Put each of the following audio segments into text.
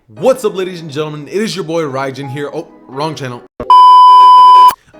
What's up, ladies and gentlemen? It is your boy Rinnegan here. Oh, wrong channel.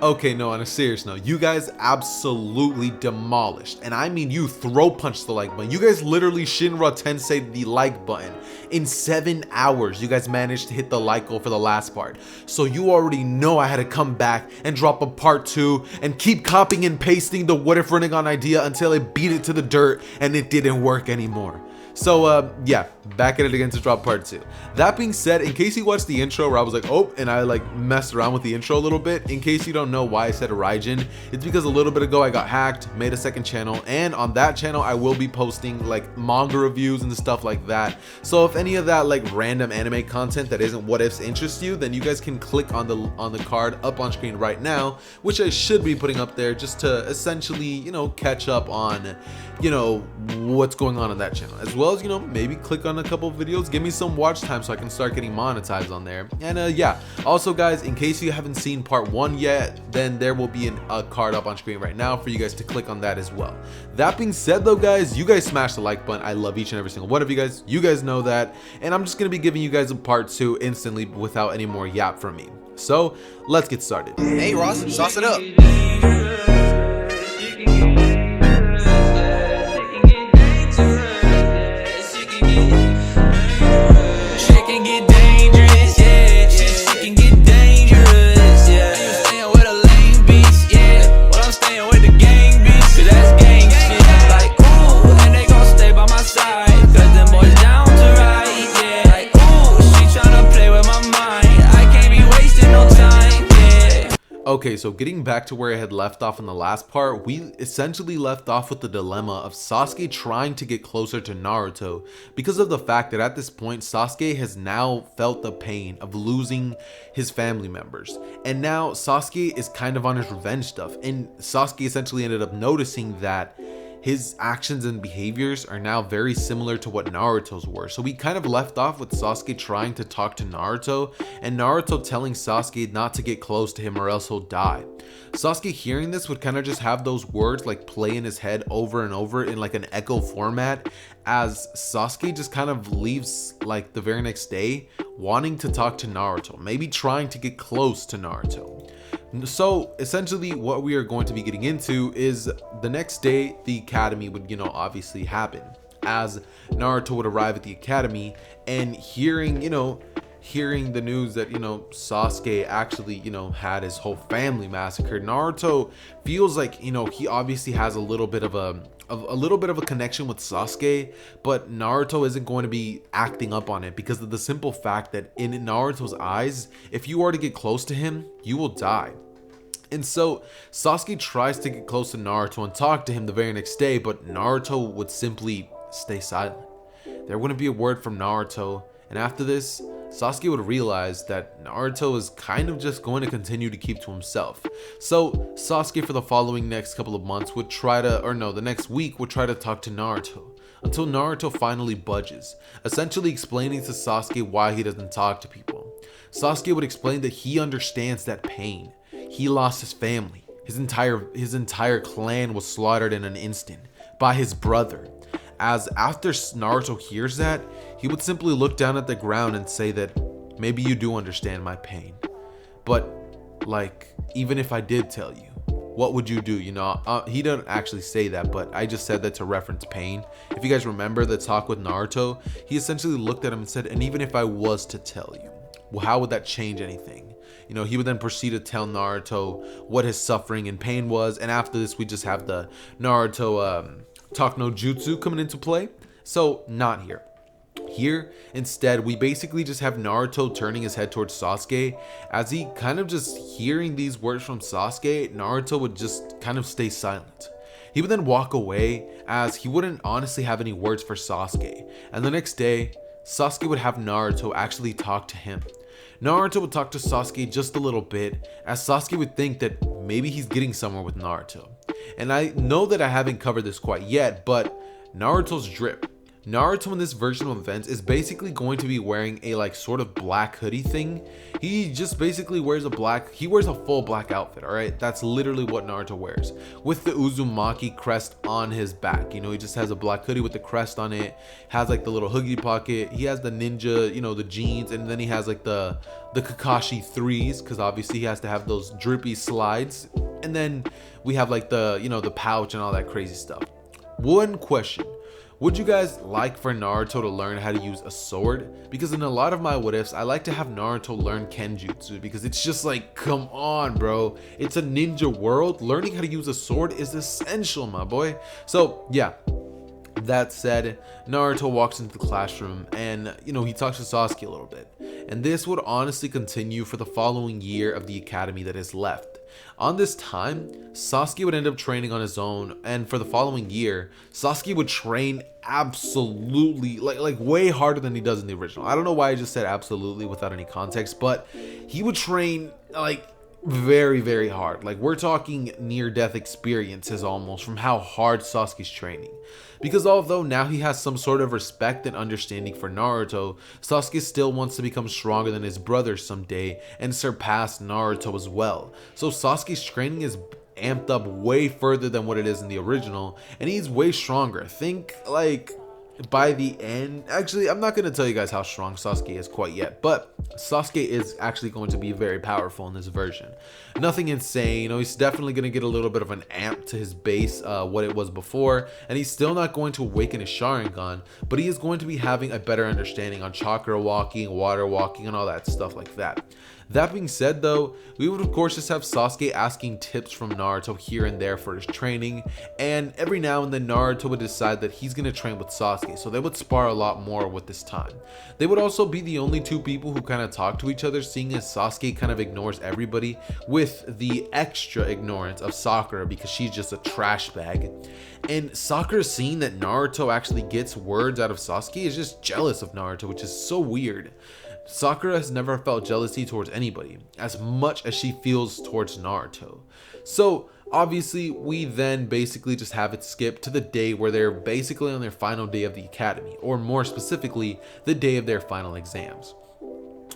Okay, no, on a serious note, you guys absolutely demolished, and I mean you throw punched the like button. You guys literally Shinra Tensei the like button. In 7 hours, you guys managed to hit the like goal for the last part. So you already know I had to come back and drop a part 2 and keep copying and pasting the what if Rinnegan idea until it beat it to the dirt and it didn't work anymore. So yeah, back at it again to drop part 2. That being said, in case you watched the intro where I was like, oh, and I like messed around with the intro a little bit, in case you don't know why I said Rinnegan, it's because a little bit ago I got hacked, made a second channel, and on that channel I will be posting like manga reviews and stuff like that. So if any of that like random anime content that isn't what ifs interests you, then you guys can click on the card up on screen right now, which I should be putting up there just to essentially, you know, catch up on, you know, what's going on that channel, as well as, you know, maybe click on a couple of videos, give me some watch time so I can start getting monetized on there. And yeah, also guys, in case you haven't seen part 1 yet, then there will be a card up on screen right now for you guys to click on that as well. That being said though, guys, you guys smash the like button. I love each and every single one of you guys. You guys know that, and I'm just gonna be giving you guys a part 2 instantly without any more yap from me. So let's get started. Hey Ross, sauce it up. Okay, so getting back to where I had left off in the last part, we essentially left off with the dilemma of Sasuke trying to get closer to Naruto because of the fact that at this point Sasuke has now felt the pain of losing his family members, and now Sasuke is kind of on his revenge stuff, and Sasuke essentially ended up noticing that his actions and behaviors are now very similar to what Naruto's were. So we kind of left off with Sasuke trying to talk to Naruto, and Naruto telling Sasuke not to get close to him or else he'll die. Sasuke hearing this would kind of just have those words like play in his head over and over in like an echo format, as Sasuke just kind of leaves like the very next day wanting to talk to Naruto, maybe trying to get close to Naruto. So essentially what we are going to be getting into is the next day the academy would, you know, obviously happen, as Naruto would arrive at the academy and hearing the news that, you know, Sasuke actually, you know, had his whole family massacred. Naruto feels like, you know, he obviously has a little bit of a connection with Sasuke, but Naruto isn't going to be acting up on it because of the simple fact that in Naruto's eyes, if you are to get close to him, you will die. And so Sasuke tries to get close to Naruto and talk to him the very next day, but Naruto would simply stay silent. There wouldn't be a word from Naruto, and after this, Sasuke would realize that Naruto is kind of just going to continue to keep to himself. So Sasuke for the following next couple of months would try to, or no, the next week would try to talk to Naruto, until Naruto finally budges, essentially explaining to Sasuke why he doesn't talk to people. Sasuke would explain that he understands that pain. He lost his family. His entire clan was slaughtered in an instant by his brother. As after Naruto hears that, he would simply look down at the ground and say that maybe you do understand my pain, but like, even if I did tell you, what would you do? You know, he doesn't actually say that, but I just said that to reference pain. If you guys remember the talk with Naruto, he essentially looked at him and said, and even if I was to tell you, well, how would that change anything? You know, he would then proceed to tell Naruto what his suffering and pain was, and after this we just have the Naruto talk no jutsu coming into play. So not here. Here, instead, we basically just have Naruto turning his head towards Sasuke. As he kind of just hearing these words from Sasuke, Naruto would just kind of stay silent. He would then walk away, as he wouldn't honestly have any words for Sasuke. And the next day, Sasuke would have Naruto actually talk to him. Naruto would talk to Sasuke just a little bit, as Sasuke would think that maybe he's getting somewhere with Naruto. And I know that I haven't covered this quite yet, but Naruto's drip. Naruto in this version of events is basically going to be wearing a like sort of black hoodie thing. He just basically wears he wears a full black outfit, all right? That's literally what Naruto wears, with the Uzumaki crest on his back. You know, he just has a black hoodie with the crest on it, has like the little hoodie pocket. He has the ninja, you know, the jeans, and then he has like the Kakashi 3s, because obviously he has to have those drippy slides. And then we have like the, you know, the pouch and all that crazy stuff. One question: would you guys like for Naruto to learn how to use a sword? Because in a lot of my what ifs, I like to have Naruto learn Kenjutsu, because it's just like, come on, bro. It's a ninja world. Learning how to use a sword is essential, my boy. So yeah, that said, Naruto walks into the classroom and, you know, he talks to Sasuke a little bit. And this would honestly continue for the following year of the academy that is left. On this time, Sasuke would end up training on his own, and for the following year, Sasuke would train absolutely like way harder than he does in the original. I don't know why I just said absolutely without any context, but he would train like very, very hard. Like, we're talking near death experiences almost from how hard Sasuke's training. Because although now he has some sort of respect and understanding for Naruto, Sasuke still wants to become stronger than his brother someday and surpass Naruto as well. So Sasuke's training is amped up way further than what it is in the original, and he's way stronger. Think like by the end, actually, I'm not going to tell you guys how strong Sasuke is quite yet, but Sasuke is actually going to be very powerful in this version. Nothing insane, you know, he's definitely going to get a little bit of an amp to his base, what it was before, and he's still not going to awaken his Sharingan, but he is going to be having a better understanding on chakra walking, water walking, and all that stuff like that. That being said though, we would of course just have Sasuke asking tips from Naruto here and there for his training, and every now and then Naruto would decide that he's going to train with Sasuke, so they would spar a lot more with this time. They would also be the only two people who kind of talk to each other, seeing as Sasuke kind of ignores everybody, with the extra ignorance of Sakura because she's just a trash bag. And Sakura, seeing that Naruto actually gets words out of Sasuke, is just jealous of Naruto, which is so weird. Sakura has never felt jealousy towards anybody as much as she feels towards Naruto. So obviously we then basically just have it skip to the day where they're basically on their final day of the academy, or more specifically, the day of their final exams.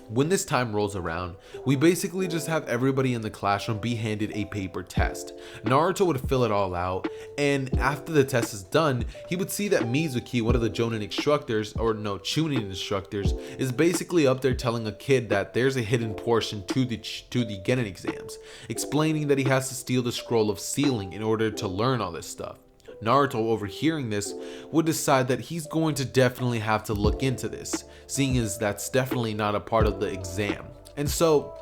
When this time rolls around, we basically just have everybody in the classroom be handed a paper test. Naruto would fill it all out, and after the test is done, he would see that Mizuki, one of the Jonin instructors, or no, Chunin instructors, is basically up there telling a kid that there's a hidden portion to the Genin exams, explaining that he has to steal the scroll of sealing in order to learn all this stuff. Naruto, overhearing this, would decide that he's going to definitely have to look into this, seeing as that's definitely not a part of the exam. And so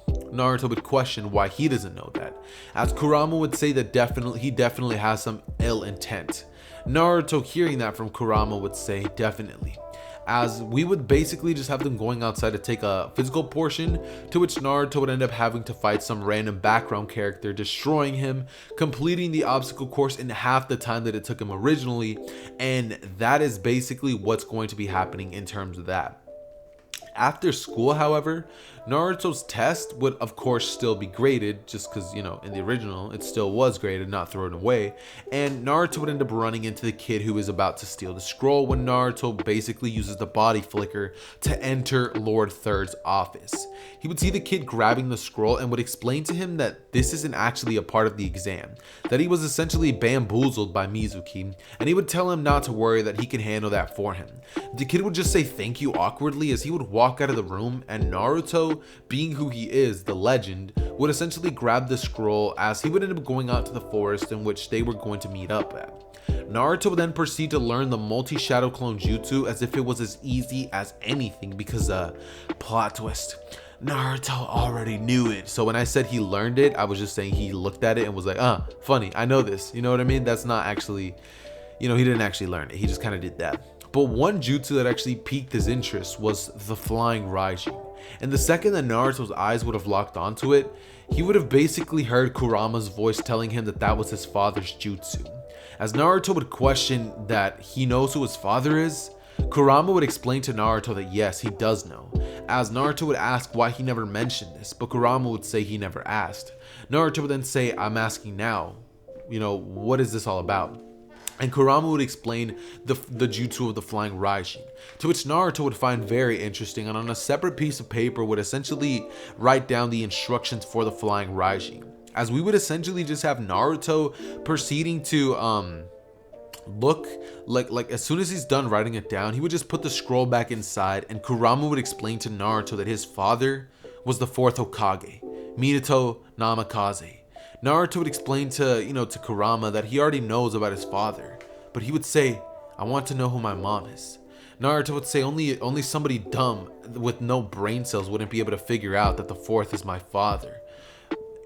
Naruto would question why he doesn't know that, as Kurama would say that he definitely has some ill intent. Naruto, hearing that from Kurama, would say definitely, as we would basically just have them going outside to take a physical portion, to which Naruto would end up having to fight some random background character, destroying him, completing the obstacle course in half the time that it took him originally, and that is basically what's going to be happening in terms of that. After school, however, Naruto's test would of course still be graded, just because, you know, in the original it still was graded, not thrown away, and Naruto would end up running into the kid who is about to steal the scroll when Naruto basically uses the body flicker to enter Lord Third's office. He would see the kid grabbing the scroll and would explain to him that this isn't actually a part of the exam, that he was essentially bamboozled by Mizuki, and he would tell him not to worry, that he can handle that for him. The kid would just say thank you awkwardly as he would walk out of the room, and Naruto, being who he is, the legend, would essentially grab the scroll, as he would end up going out to the forest in which they were going to meet up at. Naruto would then proceed to learn the multi-shadow clone jutsu as if it was as easy as anything, because plot twist, Naruto already knew it. So when I said he learned it, I was just saying he looked at it and was like, funny, I know this, you know what I mean? That's not actually, you know, he didn't actually learn it, he just kind of did that. But one jutsu that actually piqued his interest was the flying Raijin. And the second that Naruto's eyes would have locked onto it, he would have basically heard Kurama's voice telling him that that was his father's jutsu. As Naruto would question that he knows who his father is, Kurama would explain to Naruto that yes, he does know, as Naruto would ask why he never mentioned this, but Kurama would say he never asked. Naruto would then say, I'm asking now, you know, what is this all about? and Kurama would explain the jutsu of the flying Raijin, to which Naruto would find very interesting, and on a separate piece of paper would essentially write down the instructions for the flying Raijin, as we would essentially just have Naruto proceeding to look like as soon as he's done writing it down, he would just put the scroll back inside, and Kurama would explain to Naruto that his father was the fourth Hokage, Minato Namikaze. Naruto would explain to Kurama that he already knows about his father, but he would say, "I want to know who my mom is." Naruto would say only somebody dumb with no brain cells wouldn't be able to figure out that the fourth is my father,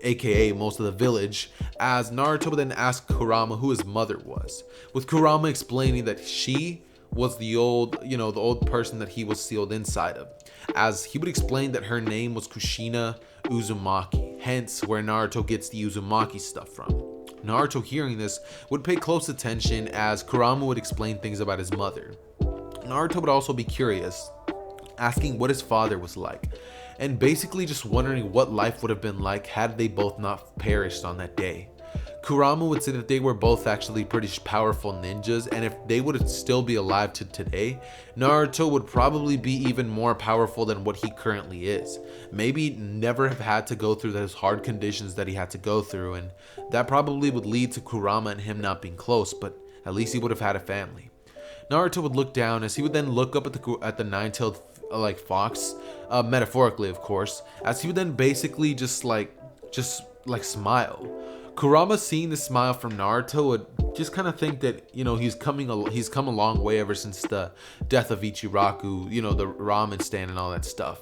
aka most of the village, as Naruto would then ask Kurama who his mother was, with Kurama explaining that she was the old person that he was sealed inside of, as he would explain that her name was Kushina Uzumaki, hence where Naruto gets the Uzumaki stuff from. Naruto, hearing this, would pay close attention as Kurama would explain things about his mother. Naruto would also be curious, asking what his father was like, and basically just wondering what life would have been like had they both not perished on that day. Kurama would say that they were both actually pretty powerful ninjas, and if they would still be alive to today, Naruto would probably be even more powerful than what he currently is. Maybe never have had to go through those hard conditions that he had to go through, and that probably would lead to Kurama and him not being close, but at least he would have had a family. Naruto would look down as he would then look up at the nine-tailed fox, metaphorically of course, as he would then basically just smile. Kurama, seeing the smile from Naruto, would just kind of think that he's come a long way ever since the death of Ichiraku, the ramen stand and all that stuff.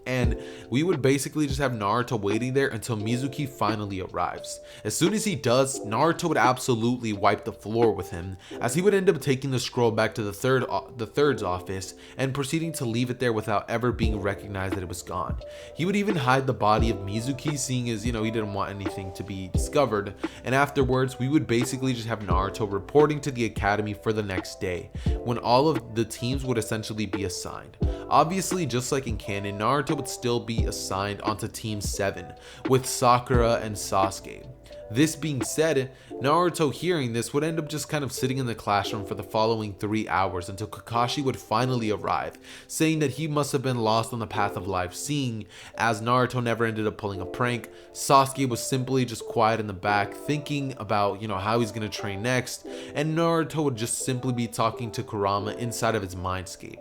And we would basically just have Naruto waiting there until Mizuki finally arrives. As soon as he does, Naruto would absolutely wipe the floor with him, as he would end up taking the scroll back to the third's office and proceeding to leave it there without ever being recognized that it was gone. He would even hide the body of Mizuki, seeing as he didn't want anything to be discovered, and afterwards we would basically just have Naruto reporting to the academy for the next day, when all of the teams would essentially be assigned. Obviously, just like in canon, Naruto would still be assigned onto Team 7 with Sakura and Sasuke. This being said, Naruto, hearing this, would end up just kind of sitting in the classroom for the following 3 hours until Kakashi would finally arrive, saying that he must have been lost on the path of life, seeing as Naruto never ended up pulling a prank. Sasuke was simply just quiet in the back, thinking about how he's gonna train next, and Naruto would just simply be talking to Kurama inside of his mindscape.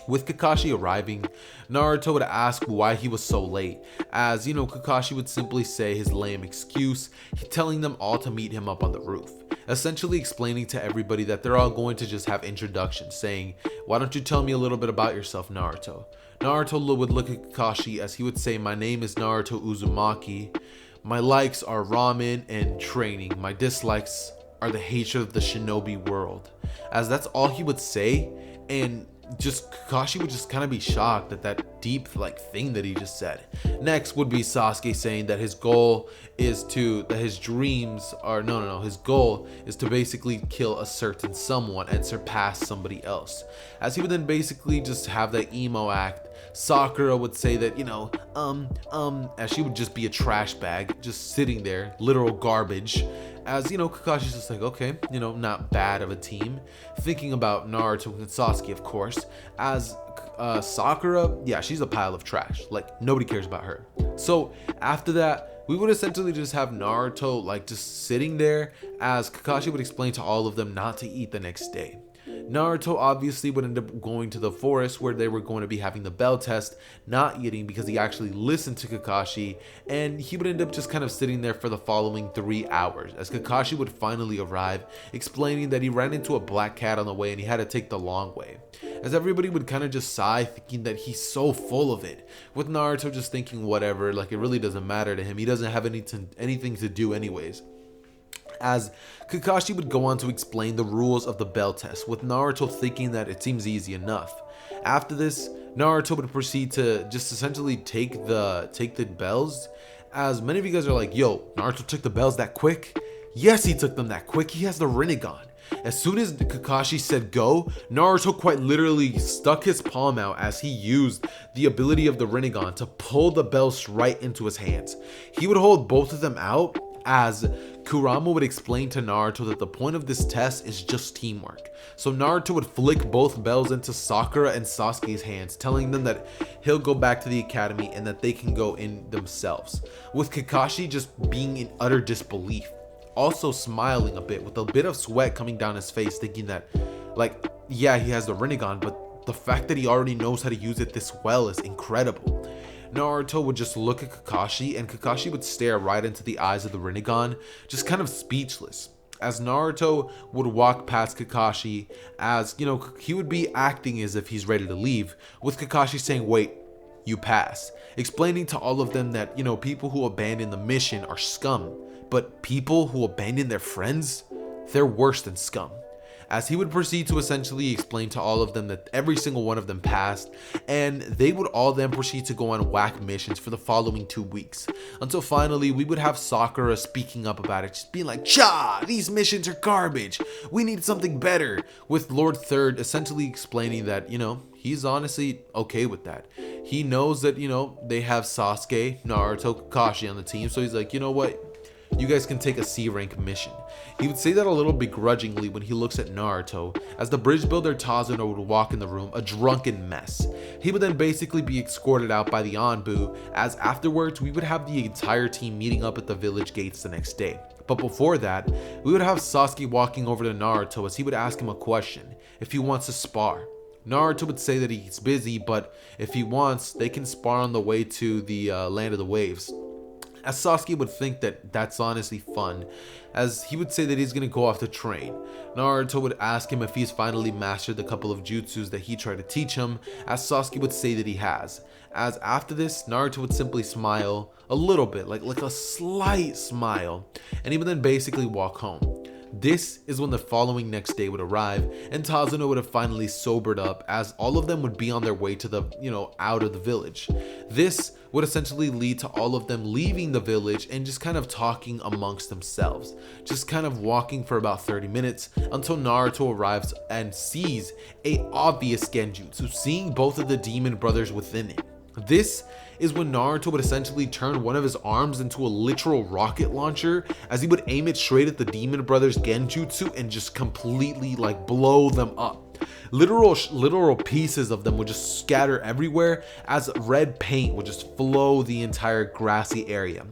With Kakashi arriving, Naruto would ask why he was so late, as Kakashi would simply say his lame excuse, telling them all to meet him up on the roof, essentially explaining to everybody that they're all going to just have introductions, saying, "Why don't you tell me a little bit about yourself, Naruto?" Naruto would look at Kakashi as he would say, "My name is Naruto Uzumaki. My likes are ramen and training. My dislikes are the hatred of the shinobi world," as that's all he would say, and just Kakashi would just kind of be shocked at that deep thing that he just said. Next would be Sasuke saying that his goal is to basically kill a certain someone and surpass somebody else, as he would then basically just have that emo act. Sakura would say that as she would just be a trash bag just sitting there, literal garbage, as Kakashi's just like, okay, not bad of a team, thinking about Naruto and Sasuke, of course, as Sakura, yeah, she's a pile of trash, nobody cares about her. So after that, we would essentially just have Naruto just sitting there, as Kakashi would explain to all of them not to eat the next day. Naruto obviously would end up going to the forest where they were going to be having the bell test, not eating because he actually listened to Kakashi, and he would end up just kind of sitting there for the following 3 hours as Kakashi would finally arrive, explaining that he ran into a black cat on the way and he had to take the long way, as everybody would kind of just sigh, thinking that he's so full of it, with Naruto just thinking whatever, it really doesn't matter to him, he doesn't have anything to do anyways. As Kakashi would go on to explain the rules of the bell test, with Naruto thinking that it seems easy enough. After this, Naruto would proceed to just essentially take the bells, as many of you guys are like, yo, Naruto took the bells that quick? Yes, he took them that quick. He has the Rinnegan. As soon as Kakashi said go, Naruto quite literally stuck his palm out as he used the ability of the Rinnegan to pull the bells right into his hands. He would hold both of them out, as Kurama would explain to Naruto that the point of this test is just teamwork. So Naruto would flick both bells into Sakura and Sasuke's hands, telling them that he'll go back to the academy and that they can go in themselves, with Kakashi just being in utter disbelief, also smiling a bit with a bit of sweat coming down his face, thinking that, like, yeah, he has the Rinnegan, but the fact that he already knows how to use it this well is incredible. Naruto would just look at Kakashi, and Kakashi would stare right into the eyes of the Rinnegan, just kind of speechless, as Naruto would walk past Kakashi, as, you know, he would be acting as if he's ready to leave, with Kakashi saying, "Wait, you pass," explaining to all of them that, you know, people who abandon the mission are scum, but people who abandon their friends, they're worse than scum. As he would proceed to essentially explain to all of them that every single one of them passed, and they would all then proceed to go on whack missions for the following 2 weeks, until finally we would have Sakura speaking up about it, just being like, "Cha, these missions are garbage, we need something better," with Lord Third essentially explaining that, you know, he's honestly okay with that. He knows that, you know, they have Sasuke, Naruto, Kakashi on the team, so he's like, you know what, you guys can take a C rank mission. He would say that a little begrudgingly when he looks at Naruto, as the bridge builder Tazuna would walk in the room a drunken mess. He would then basically be escorted out by the Anbu, as afterwards we would have the entire team meeting up at the village gates the next day. But before that, we would have Sasuke walking over to Naruto as he would ask him a question, if he wants to spar. Naruto would say that he's busy, but if he wants, they can spar on the way to the land of the waves. As Sasuke would think that that's honestly fun, as he would say that he's gonna go off to train. Naruto would ask him if he's finally mastered the couple of jutsus that he tried to teach him, as Sasuke would say that he has. As after this, Naruto would simply smile a little bit, like a slight smile, and he would then basically walk home. This is when the following next day would arrive, and Tazuna would have finally sobered up, as all of them would be on their way to the, you know, out of the village. This would essentially lead to all of them leaving the village and just kind of talking amongst themselves, just kind of walking for about 30 minutes until Naruto arrives and sees a obvious genjutsu, seeing both of the demon brothers within it. This is when Naruto would essentially turn one of his arms into a literal rocket launcher, as he would aim it straight at the demon brothers genjutsu and just completely like blow them up. Literal pieces of them would just scatter everywhere, as red paint would just flow the entire grassy area.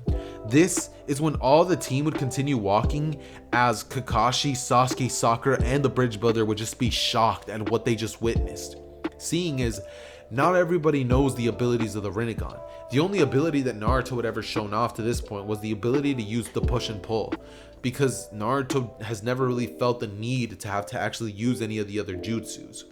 This is when all the team would continue walking, as Kakashi, Sasuke, Sakura, and the bridge builder would just be shocked at what they just witnessed. Seeing as not everybody knows the abilities of the Rinnegan. The only ability that Naruto had ever shown off to this point was the ability to use the push and pull, because Naruto has never really felt the need to have to actually use any of the other jutsus.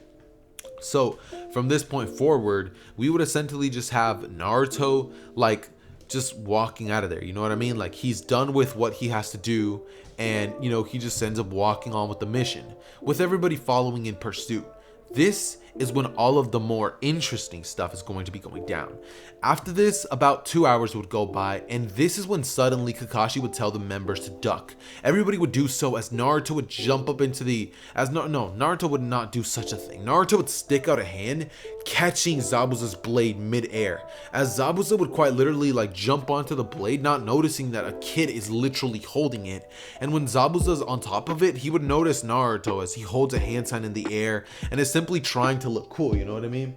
So from this point forward, we would essentially just have Naruto like just walking out of there, you know what I mean? Like, he's done with what he has to do, and, you know, he just ends up walking on with the mission, with everybody following in pursuit. This is when all of the more interesting stuff is going to be going down. After this, about 2 hours would go by, and this is when suddenly Kakashi would tell the members to duck. Everybody would do so, as Naruto would jump up into the, Naruto would not do such a thing. Naruto would stick out a hand, catching Zabuza's blade mid-air, as Zabuza would quite literally like jump onto the blade, not noticing that a kid is literally holding it. And when Zabuza's on top of it, he would notice Naruto as he holds a hand sign in the air and is simply trying to look cool, you know what I mean?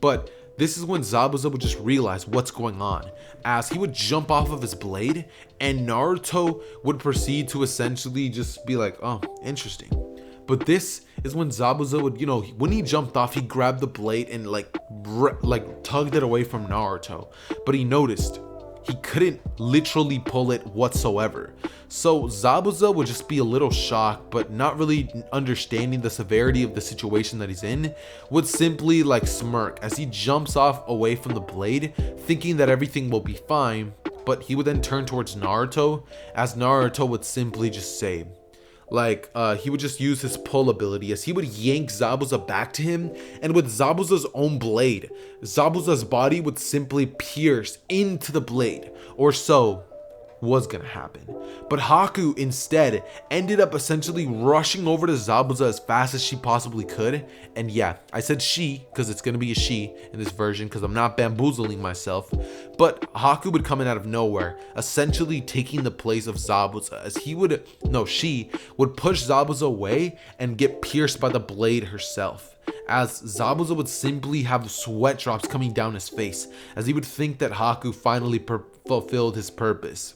But this is when Zabuza would just realize what's going on, as he would jump off of his blade, and Naruto would proceed to essentially just be like, oh, interesting. But this is when Zabuza would, you know, when he jumped off, he grabbed the blade and like tugged it away from Naruto. But he noticed he couldn't literally pull it whatsoever. So Zabuza would just be a little shocked, but not really understanding the severity of the situation that he's in, would simply like smirk as he jumps off away from the blade, thinking that everything will be fine. But he would then turn towards Naruto, as Naruto would simply just say, he would just use his pull ability, as he would yank Zabuza back to him, and with Zabuza's own blade, Zabuza's body would simply pierce into the blade, or so was gonna happen. But Haku instead ended up essentially rushing over to Zabuza as fast as she possibly could. And yeah, I said she because it's gonna be a she in this version because I'm not bamboozling myself. But Haku would come in out of nowhere, essentially taking the place of Zabuza, as she would push Zabuza away and get pierced by the blade herself, as Zabuza would simply have sweat drops coming down his face, as he would think that Haku finally fulfilled his purpose.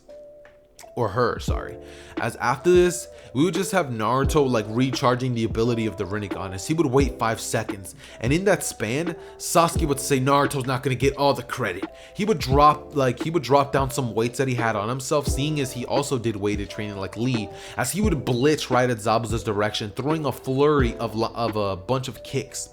Or her, sorry. As after this, we would just have Naruto like recharging the ability of the Rinnegan, as he would wait 5 seconds, and in that span, Sasuke would say Naruto's not gonna get all the credit. He would drop down some weights that he had on himself, seeing as he also did weighted training like Lee, as he would blitz right at Zabuza's direction, throwing a flurry of a bunch of kicks.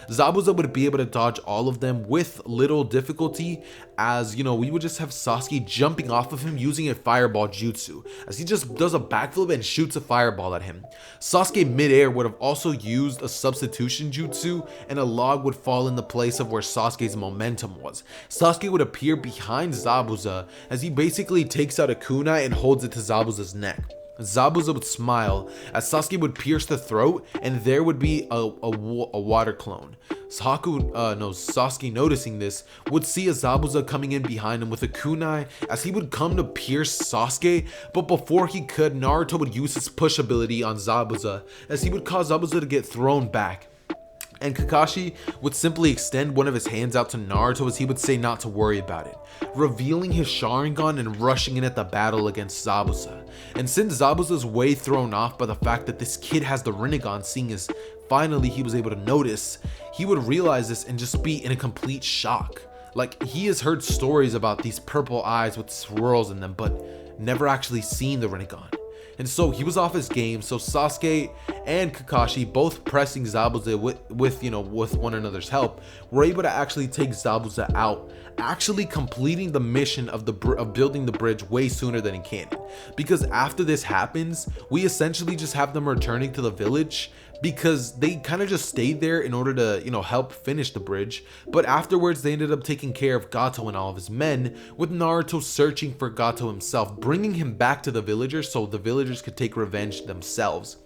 Zabuza would be able to dodge all of them with little difficulty, as we would just have Sasuke jumping off of him using a fireball jutsu, as he just does a backflip and shoots a fireball at him. Sasuke midair would have also used a substitution jutsu, and a log would fall in the place of where Sasuke's momentum was. Sasuke would appear behind Zabuza, as he basically takes out a kunai and holds it to Zabuza's neck. Zabuza would smile as Sasuke would pierce the throat, and there would be a water clone. Sasuke, noticing this, would see a Zabuza coming in behind him with a kunai, as he would come to pierce Sasuke, but before he could, Naruto would use his push ability on Zabuza, as he would cause Zabuza to get thrown back. And Kakashi would simply extend one of his hands out to Naruto, as he would say not to worry about it, revealing his Sharingan and rushing in at the battle against Zabuza. And since Zabuza's way thrown off by the fact that this kid has the Rinnegan, seeing as finally he was able to notice, he would realize this and just be in a complete shock. Like, he has heard stories about these purple eyes with swirls in them, but never actually seen the Rinnegan. And so he was off his game, so Sasuke and Kakashi, both pressing Zabuza with one another's help, were able to actually take Zabuza out, actually completing the mission of building the bridge way sooner than in canon. Because after this happens, we essentially just have them returning to the village, because they kind of just stayed there in order to help finish the bridge, but afterwards they ended up taking care of Gato and all of his men, with Naruto searching for Gato himself, bringing him back to the villagers so the villagers could take revenge themselves.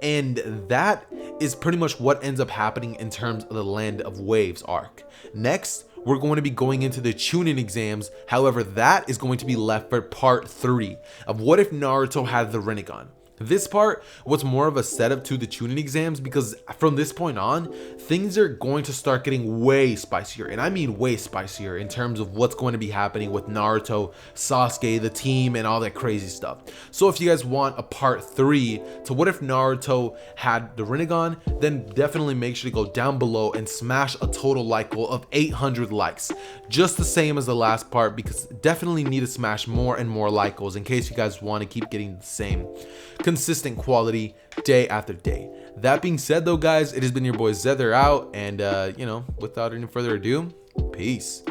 And that is pretty much what ends up happening in terms of the Land of Waves arc. Next, we're going to be going into the Chunin exams. However, that is going to be left for part 3 of what if Naruto had the Rinnegan. This part was more of a setup to the Chunin exams, because from this point on, things are going to start getting way spicier, and I mean way spicier, in terms of what's going to be happening with Naruto, Sasuke, the team, and all that crazy stuff. So if you guys want a part 3 to what if Naruto had the Rinnegan, then definitely make sure to go down below and smash a total like goal of 800 likes, just the same as the last part, because definitely need to smash more and more like goals in case you guys want to keep getting the same consistent quality day after day. That being said though, guys, it has been your boy Zether out, and without any further ado, peace.